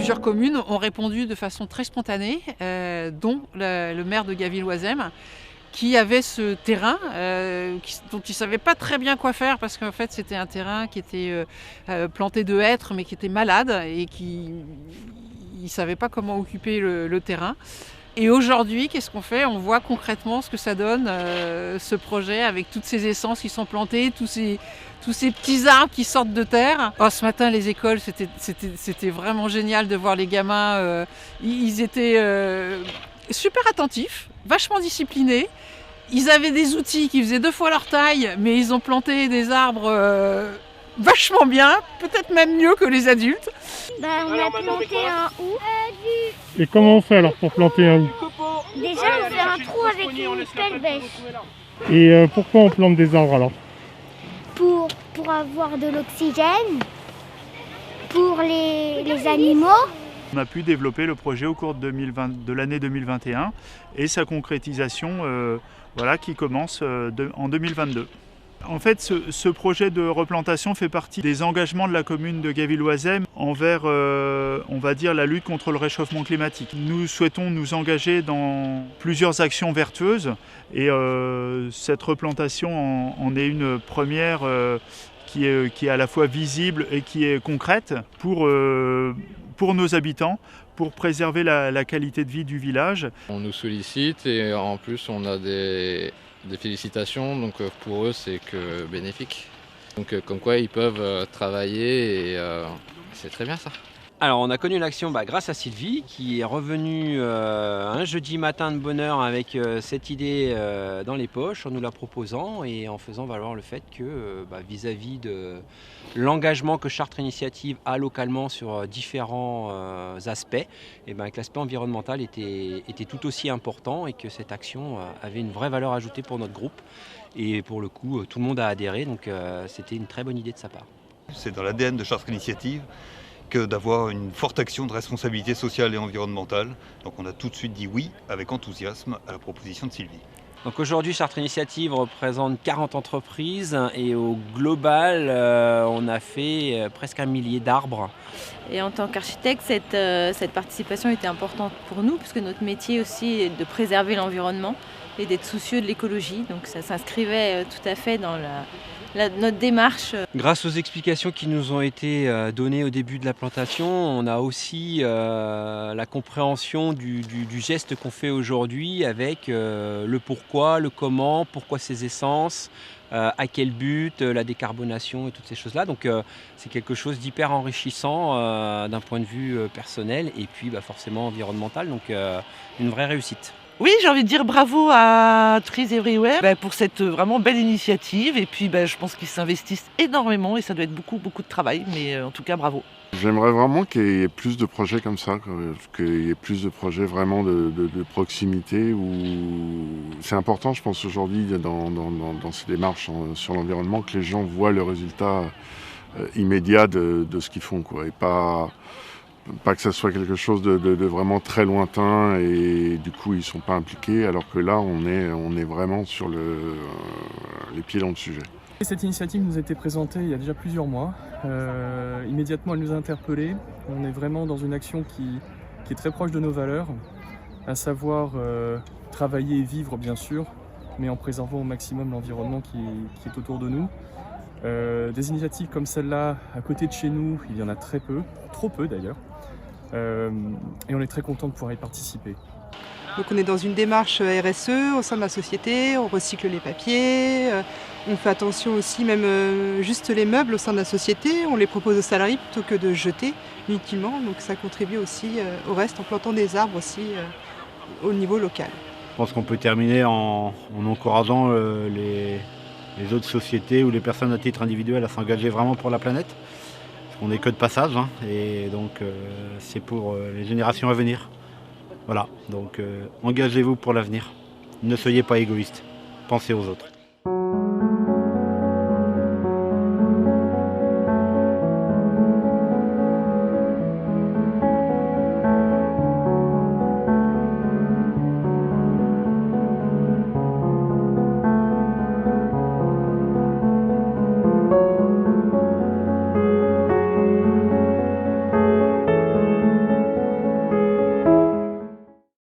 Plusieurs communes ont répondu de façon très spontanée, dont le maire de Gaville-Oisem, qui avait ce terrain dont il ne savait pas très bien quoi faire parce qu'en fait c'était un terrain qui était planté de hêtres mais qui était malade et qui ne savait pas comment occuper le terrain. Et aujourd'hui, qu'est-ce qu'on fait? On voit concrètement ce que ça donne, ce projet, avec toutes ces essences qui sont plantées, tous ces petits arbres qui sortent de terre. Oh, ce matin, les écoles, c'était vraiment génial de voir les gamins. Ils étaient super attentifs, vachement disciplinés. Ils avaient des outils qui faisaient 2 fois leur taille, mais ils ont planté des arbres vachement bien, peut-être même mieux que les adultes. On a planté un hou. Et comment on fait alors pour planter un hou? Déjà, on fait un trou avec une pelle bêche. Et pourquoi on plante des arbres alors? Pour avoir de l'oxygène, pour les animaux. On a pu développer le projet au cours de l'année 2021 et sa concrétisation qui commence en 2022. En fait, ce projet de replantation fait partie des engagements de la commune de Gaville-Oisem envers, on va dire, la lutte contre le réchauffement climatique. Nous souhaitons nous engager dans plusieurs actions vertueuses et cette replantation en est une première qui est à la fois visible et qui est concrète pour nos habitants, pour préserver la qualité de vie du village. On nous sollicite et en plus on a des félicitations, donc pour eux c'est que bénéfique. Donc comme quoi ils peuvent travailler et c'est très bien ça. Alors on a connu l'action grâce à Sylvie qui est revenue un jeudi matin de bonne heure avec cette idée dans les poches en nous la proposant et en faisant valoir le fait que vis-à-vis de l'engagement que Chartres Initiative a localement sur différents aspects, que l'aspect environnemental était tout aussi important et que cette action avait une vraie valeur ajoutée pour notre groupe. Et pour le coup, tout le monde a adhéré, donc c'était une très bonne idée de sa part. C'est dans l'ADN de Chartres Initiative que d'avoir une forte action de responsabilité sociale et environnementale. Donc on a tout de suite dit oui avec enthousiasme à la proposition de Sylvie. Donc aujourd'hui, Chartres Initiative représente 40 entreprises et au global, on a fait presque 1 millier d'arbres. Et en tant qu'architecte, cette participation était importante pour nous puisque notre métier aussi est de préserver l'environnement et d'être soucieux de l'écologie. Donc ça s'inscrivait tout à fait dans notre démarche. Grâce aux explications qui nous ont été données au début de la plantation, on a aussi la compréhension du geste qu'on fait aujourd'hui avec le pourquoi, le comment, pourquoi ces essences, à quel but, la décarbonation et toutes ces choses-là. Donc c'est quelque chose d'hyper enrichissant d'un point de vue personnel et puis forcément environnemental, donc une vraie réussite. Oui, j'ai envie de dire bravo à Trees Everywhere pour cette vraiment belle initiative. Et puis je pense qu'ils s'investissent énormément et ça doit être beaucoup de travail. Mais en tout cas, bravo. J'aimerais vraiment qu'il y ait plus de projets comme ça, qu'il y ait plus de projets vraiment de proximité. C'est important, je pense, aujourd'hui dans ces démarches sur l'environnement que les gens voient le résultat immédiat de ce qu'ils font, et pas que ça soit quelque chose de vraiment très lointain et du coup ils ne sont pas impliqués, alors que là on est vraiment sur les pieds dans le sujet. Cette initiative nous a été présentée il y a déjà plusieurs mois. Immédiatement elle nous a interpellés. On est vraiment dans une action qui est très proche de nos valeurs, à savoir travailler et vivre bien sûr, mais en préservant au maximum l'environnement qui est autour de nous. Des initiatives comme celle-là, à côté de chez nous, il y en a très peu, trop peu d'ailleurs, et on est très content de pouvoir y participer. Donc on est dans une démarche RSE au sein de la société, on recycle les papiers, on fait attention aussi, même juste les meubles au sein de la société, on les propose aux salariés plutôt que de jeter inutilement, donc ça contribue aussi au reste en plantant des arbres aussi au niveau local. Je pense qu'on peut terminer en encourageant les autres sociétés ou les personnes à titre individuel à s'engager vraiment pour la planète. Parce qu'on n'est que de passage, et donc c'est pour les générations à venir. Voilà, donc engagez-vous pour l'avenir. Ne soyez pas égoïstes, pensez aux autres.